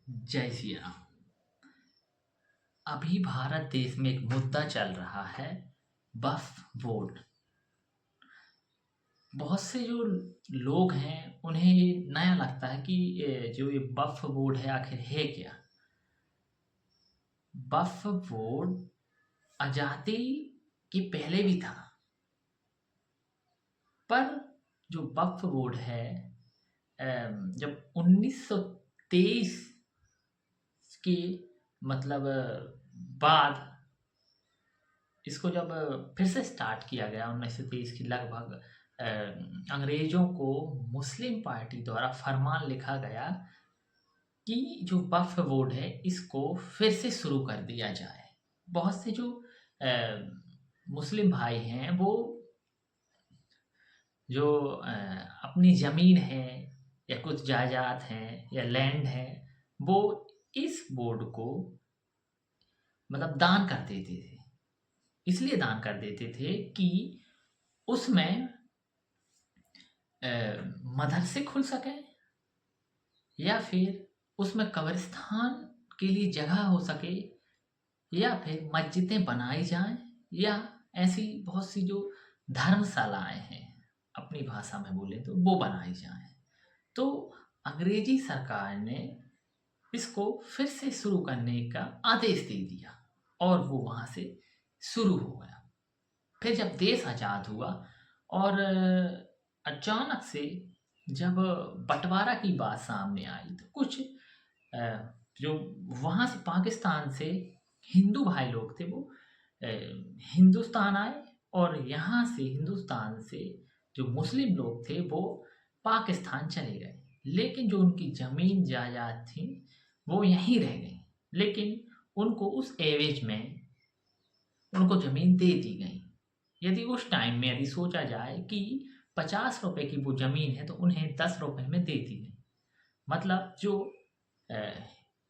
जय श्री राम। अभी भारत देश में एक मुद्दा चल रहा है, वक्फ बोर्ड। बहुत से जो लोग हैं उन्हें ये नया लगता है कि जो ये वक्फ बोर्ड है आखिर है क्या। वक्फ बोर्ड आज़ादी के पहले भी था, पर जो वक्फ बोर्ड है जब 1923 के मतलब बाद इसको जब फिर से स्टार्ट किया गया 1923 की लगभग, अंग्रेज़ों को मुस्लिम पार्टी द्वारा फरमान लिखा गया कि जो वक्फ बोर्ड है इसको फिर से शुरू कर दिया जाए। बहुत से जो मुस्लिम भाई हैं वो जो अपनी ज़मीन है या कुछ जायदाद हैं या लैंड है, वो इस बोर्ड को मतलब दान कर देते थे। इसलिए दान कर देते थे कि उसमें मदरसे खुल सकें या फिर उसमें कब्रिस्तान के लिए जगह हो सके या फिर मस्जिदें बनाई जाएं या ऐसी बहुत सी जो धर्मशालाएं हैं, अपनी भाषा में बोले तो वो बनाई जाएं। तो अंग्रेजी सरकार ने इसको फिर से शुरू करने का आदेश दे दिया और वो वहाँ से शुरू हो गया। फिर जब देश आज़ाद हुआ और अचानक से जब बंटवारा की बात सामने आई तो कुछ जो वहाँ से पाकिस्तान से हिंदू भाई लोग थे वो अ, हिंदुस्तान आए और यहाँ से हिंदुस्तान से जो मुस्लिम लोग थे वो पाकिस्तान चले गए। लेकिन जो उनकी ज़मीन जायदाद थी वो यहीं रह गई, लेकिन उनको उस एवज में उनको ज़मीन दे दी गई। यदि उस टाइम में यदि सोचा जाए कि 50 रुपए की वो ज़मीन है तो उन्हें 10 रुपए में दे दी गई। मतलब जो अ,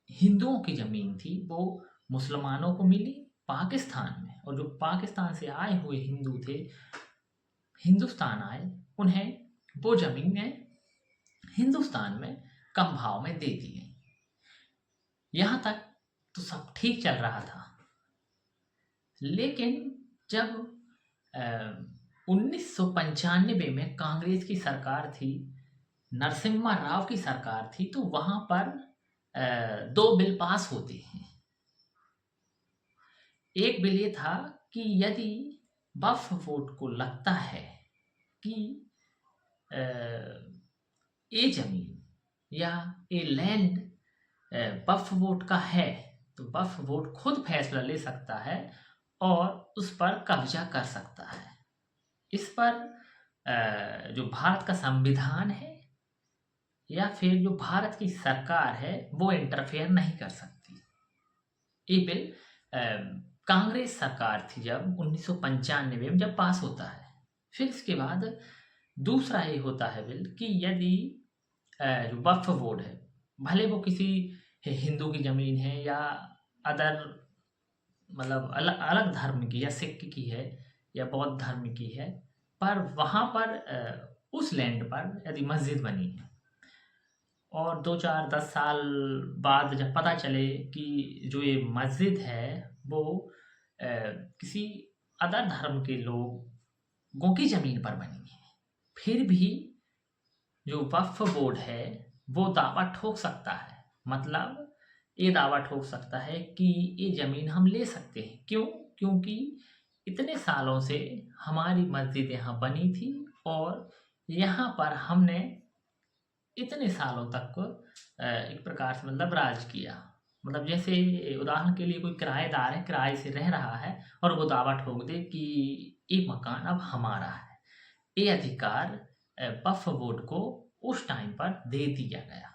हिंदुओं की ज़मीन थी वो मुसलमानों को मिली पाकिस्तान में, और जो पाकिस्तान से आए हुए हिंदू थे हिंदुस्तान आए, उन्हें वो ज़मीनें हिंदुस्तान में कम भाव में दे दी गई। यहाँ तक तो सब ठीक चल रहा था। लेकिन जब 1995 में कांग्रेस की सरकार थी, नरसिम्हा राव की सरकार थी, तो वहाँ पर दो बिल पास होते हैं। एक बिल ये था कि यदि वक्फ बोर्ड को लगता है कि अ, ये ज़मीन या ये लैंड वक्फ बोर्ड का है, तो वक्फ बोर्ड खुद फैसला ले सकता है और उस पर कब्जा कर सकता है। इस पर जो भारत का संविधान है या फिर जो भारत की सरकार है वो इंटरफेयर नहीं कर सकती। ये बिल कांग्रेस सरकार थी जब 1995 में जब पास होता है। फिर इसके बाद दूसरा ये होता है बिल कि यदि जो वक्फ बोर्ड है, भले वो किसी हिंदू की ज़मीन है या अदर मतलब अलग अलग धर्म की या सिख की है या बौद्ध धर्म की है, पर वहाँ पर उस लैंड पर यदि मस्जिद बनी है और 2 4 10 साल बाद जब पता चले कि जो ये मस्जिद है वो किसी अदर धर्म के लोगों की ज़मीन पर बनी है, फिर भी जो वक्फ बोर्ड है वो दावा ठोक सकता है। मतलब ये दावा ठोक सकता है कि ये ज़मीन हम ले सकते हैं। क्यों? क्योंकि इतने सालों से हमारी मस्जिद यहाँ बनी थी और यहाँ पर हमने इतने सालों तक एक प्रकार से मतलब राज किया। मतलब जैसे उदाहरण के लिए कोई किराएदार है, किराए से रह रहा है और वो दावा ठोक दे कि ये मकान अब हमारा है। ये अधिकार वक्फ बोर्ड को उस टाइम पर दे दिया गया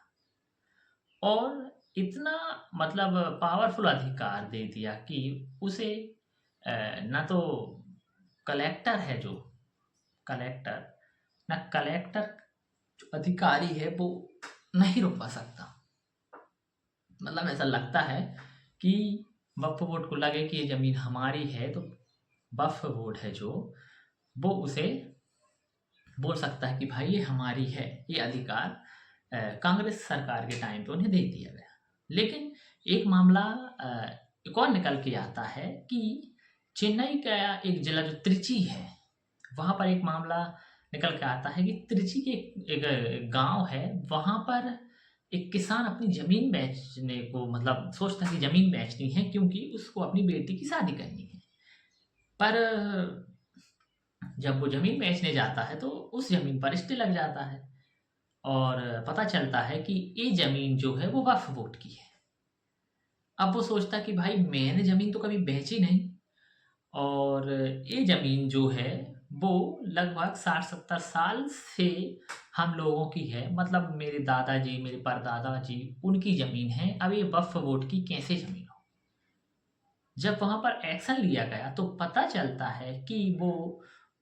और इतना मतलब पावरफुल अधिकार दे दिया कि उसे ना तो कलेक्टर है जो कलेक्टर ना कलेक्टर जो अधिकारी है वो नहीं रोकवा सकता। मतलब ऐसा लगता है कि वक्फ बोर्ड को लगे कि ये ज़मीन हमारी है तो वक्फ बोर्ड है जो वो उसे बोल सकता है कि भाई ये हमारी है। ये अधिकार कांग्रेस सरकार के टाइम पे उन्हें दे दिया गया। लेकिन एक मामला एक और निकल के आता है कि चेन्नई का एक जिला जो त्रिची है, वहाँ पर एक मामला निकल के आता है कि त्रिची के एक गांव है, वहाँ पर एक किसान अपनी ज़मीन बेचने को मतलब सोचता है कि ज़मीन बेचनी है क्योंकि उसको अपनी बेटी की शादी करनी है। पर जब वो ज़मीन बेचने जाता है तो उस ज़मीन पर स्टे लग जाता है और पता चलता है कि ये ज़मीन जो है वो वक्फ बोर्ड की है। अब वो सोचता है कि भाई मैंने ज़मीन तो कभी बेची नहीं और ये ज़मीन जो है वो लगभग 60-70 साल से हम लोगों की है, मतलब मेरे दादाजी, मेरे परदादा जी, उनकी ज़मीन है। अब ये वक्फ बोर्ड की कैसे ज़मीन हो? जब वहाँ पर एक्शन लिया गया तो पता चलता है कि वो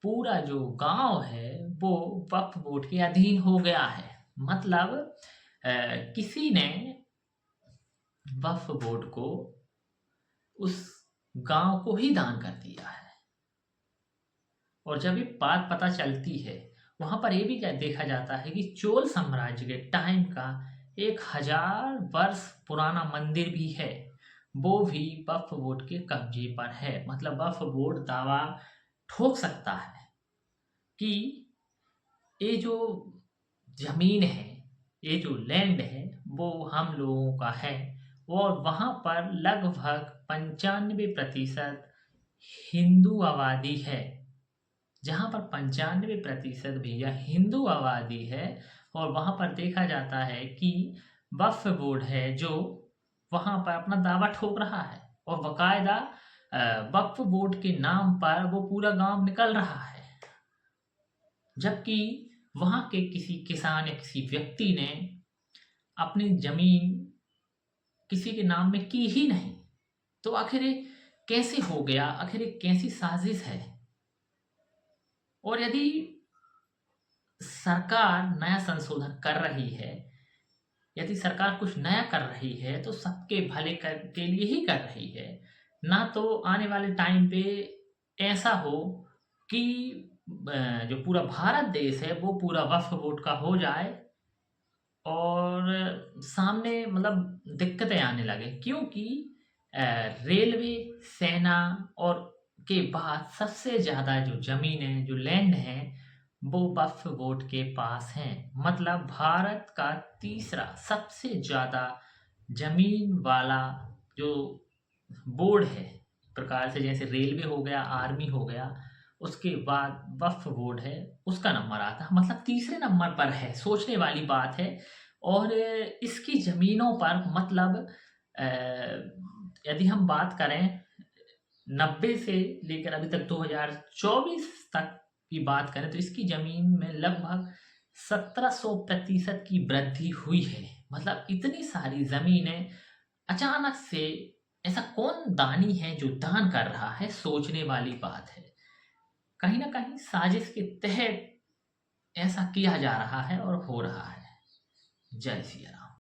पूरा जो गाँव है वो वक्फ बोर्ड के अधीन हो गया है। मतलब किसी ने वक्फ बोर्ड को उस गाँव को ही दान कर दिया है। और जब ये बात पता चलती है, वहाँ पर ये भी क्या देखा जाता है कि चोल साम्राज्य के टाइम का 1000 वर्ष पुराना मंदिर भी है, वो भी वक्फ बोर्ड के कब्जे पर है। मतलब वक्फ बोर्ड दावा ठोक सकता है कि ये जो ज़मीन है, ये जो लैंड है, वो हम लोगों का है। और वहाँ पर लगभग 95% हिंदू आबादी है। जहाँ पर 95% भैया हिंदू आबादी है और वहाँ पर देखा जाता है कि वक्फ बोर्ड है जो वहाँ पर अपना दावा ठोक रहा है और बकायदा वक्फ बोर्ड के नाम पर वो पूरा गांव निकल रहा है, जबकि वहाँ के किसी किसान या किसी व्यक्ति ने अपनी जमीन किसी के नाम में की ही नहीं। तो आखिर ये कैसे हो गया? आखिर ये कैसी साजिश है? और यदि सरकार नया संशोधन कर रही है, यदि सरकार कुछ नया कर रही है तो सबके भले के लिए ही कर रही है, ना तो आने वाले टाइम पे ऐसा हो कि जो पूरा भारत देश है वो पूरा वक्फ बोर्ड का हो जाए और सामने मतलब दिक्कतें आने लगे, क्योंकि रेलवे, सेना और के बाद सबसे ज़्यादा जो ज़मीनें, जो लैंड है, वो वक्फ बोर्ड के पास हैं। मतलब भारत का तीसरा सबसे ज़्यादा ज़मीन वाला जो बोर्ड है, एक प्रकार से जैसे रेलवे हो गया, आर्मी हो गया, उसके बाद वक्फ बोर्ड है, उसका नंबर आता है। मतलब तीसरे नंबर पर है, सोचने वाली बात है। और इसकी ज़मीनों पर मतलब अ, यदि हम बात करें 90 से लेकर अभी तक 2024 तक की बात करें तो इसकी ज़मीन में लगभग 1700% की वृद्धि हुई है। मतलब इतनी सारी ज़मीनें अचानक से, ऐसा कौन दानी है जो दान कर रहा है? सोचने वाली बात है। कहीं न कहीं साजिश के तहत ऐसा किया जा रहा है और हो रहा है। जय सिया राम।